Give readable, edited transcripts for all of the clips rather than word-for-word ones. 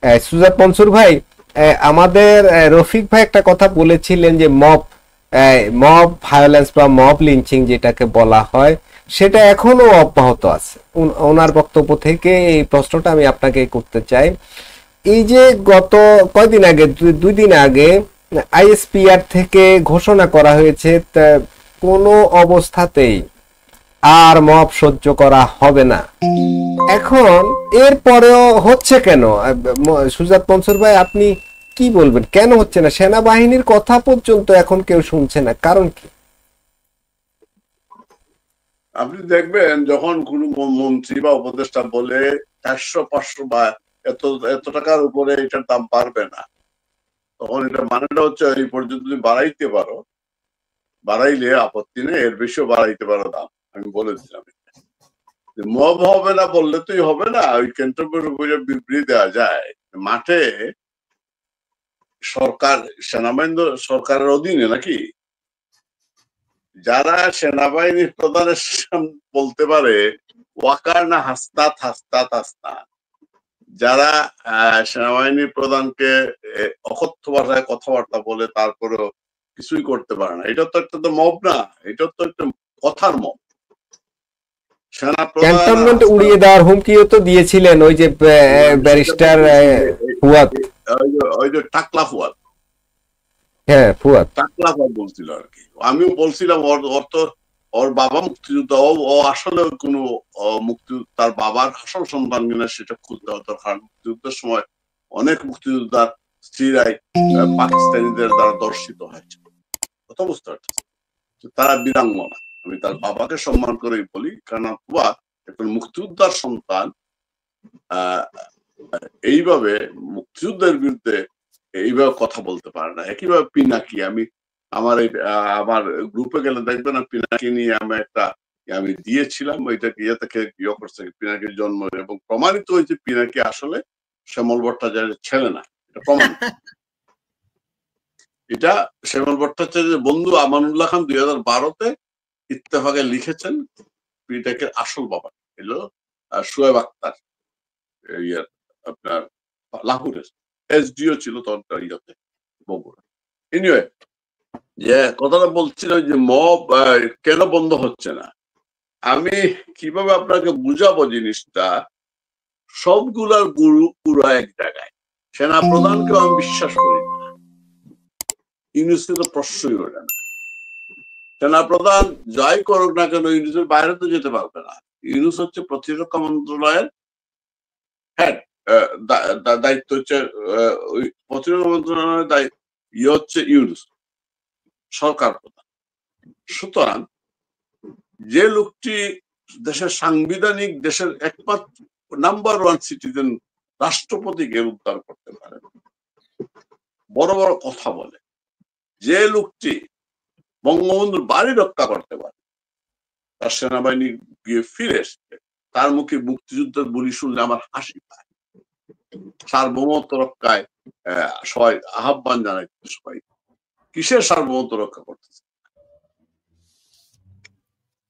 সুজাত মনসুর ভাই, আমাদের রফিক ভাই একটা কথা বলেছিলেন যে মব ভায়োলেন্স বা মব লিঞ্চিং যেটাকে বলা হয় সেটা এখনো অব্যাহত আছে। ওনার বক্তব্য থেকে এই প্রশ্নটা আমি আপনাকে করতে চাই। এই যে গত কয়দিন আগে, 2 দিন আগে আইএসপিআর থেকে ঘোষণা করা হয়েছে কোনো অবস্থাতেই আর মব সহ্য করা হবে না। এখন এর পরেও হচ্ছে কেন? সুজাত মনসুর ভাই, আপনি কি বলবেন, কেন হচ্ছে না? সেনাবাহিনীর কথা পর্যন্ত এখন কেউ শুনছে না, কারণ কি? আপনি দেখবেন যখন কোন মন্ত্রী বা উপদেষ্টা বলে 400-500 বা এত টাকার উপরে এটার দাম পারবে না, তখন এটা মানেটা হচ্ছে এই পর্যন্ত তুমি বাড়াইতে পারো, বাড়াইলে আপত্তি নেই, এর বেশিও বাড়াইতে পারো দাম। আমি বলে দিলাম মব হবে না বললে তুই হবে না, ওই কেন্দ্রের উপরে বিবৃতি দেওয়া যায়। মাঠে সরকার, সেনাবাহিনী সরকারের অধীনে নাকি, যারা সেনাবাহিনীর প্রধানের বলতে পারে ওয়াকার না হাসনাত হাসনাত হাসনাত, যারা সেনাবাহিনীর প্রধানকে অকথ্য ভাষায় কথাবার্তা বলে তারপরেও কিছুই করতে পারে না, এটা তো একটা তো মব না, এটা তো একটা কথার মব। ক্যান্টনমেন্ট উড়িয়ে দেওয়ার হুমকিও তো দিয়েছিলেন ওই যে ব্যারিস্টার ফুয়াদ, ওই যে টাকলা ফুয়াদ। হ্যাঁ, ফুয়াদ টাকলা ফুয়াদ বলছিল আর কি। আমিও বলছিলাম ওর বাবা মুক্তিযোদ্ধা, ও আসলে কোনো তার বাবার আসল সন্তান কিনা সেটা খুঁজতে হতো, কারণ মুক্তিযুদ্ধের সময় অনেক মুক্তিযোদ্ধার স্ত্রীরাই পাকিস্তানিদের দ্বারা দর্শিত হয়েছে, কত বুঝতে পারছে, তারা বীরাঙ্গনা। আমি তার বাবাকে সম্মান করেই বলি, কারণ ফুয়াদ একজন মুক্তিযোদ্ধার সন্তান, এইভাবে মুক্তিযুদ্ধের বিরুদ্ধে এইভাবে কথা বলতে পারে না। একইভাবে পিনাকি, আমার গ্রুপে গেলে দেখবেন না, পিনাকি নিয়ে আমি দিয়েছিলাম, ওইটাকে ইয়ে থেকে ইয়ে করছে, পিনাকির জন্ম, এবং প্রমাণিত হয়েছে পিনাকি আসলে শ্যামল ভট্টাচার্যের ছেলে না, এটা প্রমাণিত। এটা শ্যামল ভট্টাচার্যের বন্ধু আমানুল্লাহ খান 2012-তে ইত্তেফাকে লিখেছেন পিনাকির আসল বাবা এলো শোয়েব আক্তার, আপনার লাহোরের এসডিও ছিল তখন বগুড়া। এনিওয়ে, যে কথাটা বলছিল যে মব কেন বন্ধ হচ্ছে না, আমি কিভাবে আপনাকে বুঝাবো জিনিসটা, সবগুলার গুরু পুরা এক জায়গায়। সেনা প্রধানকেও আমি বিশ্বাস করি না, ইউনুসকে তো প্রশ্নই ওঠে না। সেনা প্রধান যাই করুক না কেন ইউনুসের বাইরে তো যেতে পারবে না। ইউনুস হচ্ছে প্রতিরক্ষা মন্ত্রণালয়ের হেড, দায়িত্ব হচ্ছে ওই প্রতিরক্ষা মন্ত্রণালয়ের দায়িত্ব, হচ্ছে ইউনুস সরকার প্রধান। সুতরাং যে লোকটি দেশের সাংবিধানিক, দেশের একমাত্র নাম্বার 1 সিটিজেন রাষ্ট্রপতিকে উদ্ধার করতে পারে, বড় বড় কথা বলে, যে লোকটি বঙ্গবন্ধুর বাড়ি রক্ষা করতে পারে, তার সেনাবাহিনী গিয়ে ফিরে এসছে, তার মুখে মুক্তিযুদ্ধের বলি শুনলে আমার হাসি পায়। সার্বভৌমত্ব রক্ষায় সবাই আহ্বান জানাইছে, সবাই কিসের সার্বভৌমত্ব রক্ষা করতেছে?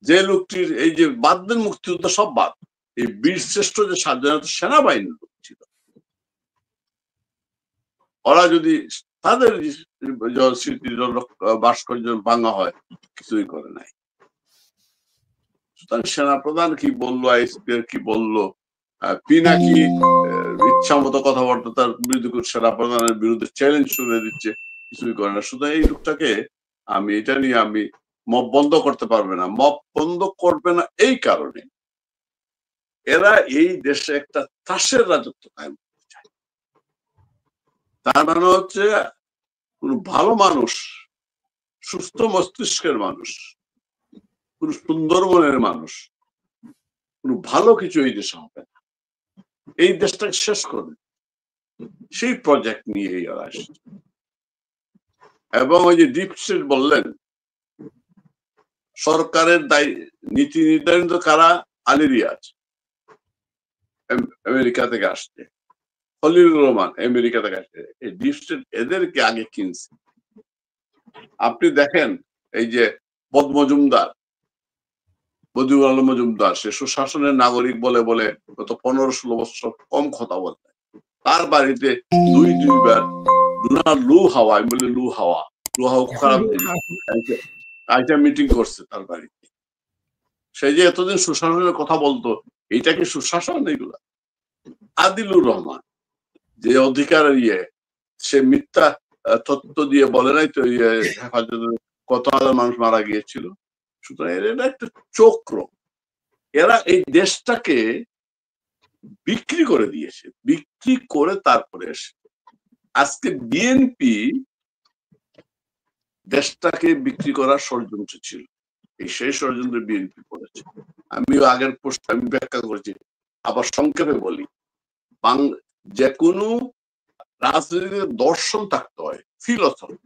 যে লোকটির এই যে বাদ দেন মুক্তিযুদ্ধ, সব বাদ, এই বীর শ্রেষ্ঠ যে স্বাধীনতা সেনাবাহিনীর লোক ছিল, ওরা যদি তাদের স্মৃতি ভাস্কর্য ভাঙা হয়, কিছুই করে নাই। সুতরাং সেনাপ্রধান কি বললো, আইএসপিআর কি বললো, পিনাকি ইচ্ছা মতো কথাবার্তা তার বিরুদ্ধে, সেনাপ্রধানের বিরুদ্ধে চ্যালেঞ্জ শুনে দিচ্ছে, কিছুই করে না। সুতরাং এই লোকটাকে এটা নিয়ে মব বন্ধ করতে পারবে না। মব বন্ধ করবে না এই কারণে এরা এই দেশে একটা ত্রাসের রাজত্ব কায়েম করতে চায়। তার মানে হচ্ছে কোন ভালো মানুষ, সুস্থ মস্তিষ্কের মানুষ, কোন সুন্দর মনের মানুষ, কোন ভালো কিছু এই দেশে হবে না, এই দেশটাকে শেষ করবে, সেই প্রজেক্ট নিয়ে এরা আসছে। এবং ওই যে ডিপ স্টেট বললেন, সরকারের নীতি নির্ধারিত কারা? আলী রিয়াজ আমেরিকা থেকে আসছে, খলিলুর রহমান আমেরিকা থেকে আসছে, এই ডিপ স্টেট এদেরকে আগে কিনছে। আপনি দেখেন এই যে মজুমদার, বদিউল আলম মজুমদার, সে সুশাসনের নাগরিক বলে গত 15-16 বছর কম কথা বলতেন, তার বাড়িতে দুইবার লু হাওয়া, আমি বলি লু হাওয়া খারাপ জিনিস, আইটা মিটিং করছে তার বাড়িতে। সেই যে এতদিন সুশাসনের কথা বলতো, এইটা কি সুশাসন? এগুলা আদিলুর রহমান যে অধিকার সে মিথ্যা তথ্য দিয়ে বলে নাই তো হেফাজতে কত হাজার মানুষ মারা গিয়েছিল। সুতরাং এটা একটা চক্র, এরা এই দেশটাকে বিক্রি করে দিয়েছে, বিক্রি করে তারপরে এসে আজকে বিএনপি দেশটাকে বিক্রি করার ষড়যন্ত্র ছিল, এই সেই ষড়যন্ত্র বিএনপি করেছে। আমি আগের পোস্ট আমি ব্যাখ্যা করেছি, আবার সংক্ষেপে বলি, যে কোনো রাজনীতির দর্শন থাকতে হয়, ফিলোসফি।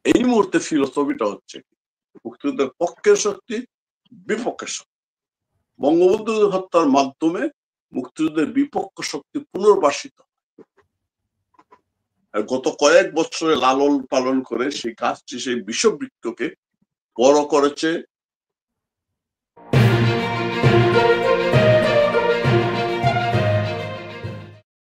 এই মুহূর্তে ফিলোসফিটা হচ্ছে মুক্তিযুদ্ধের পক্ষের শক্তি, বিপক্ষের শক্তি। বঙ্গবন্ধু হত্যার মাধ্যমে মুক্তিযুদ্ধের বিপক্ষ শক্তি পুনর্বাসিত। গত কয়েক বছরে লালন পালন করে সেই গাছটি, সেই বিষবৃক্ষকে বড় করেছে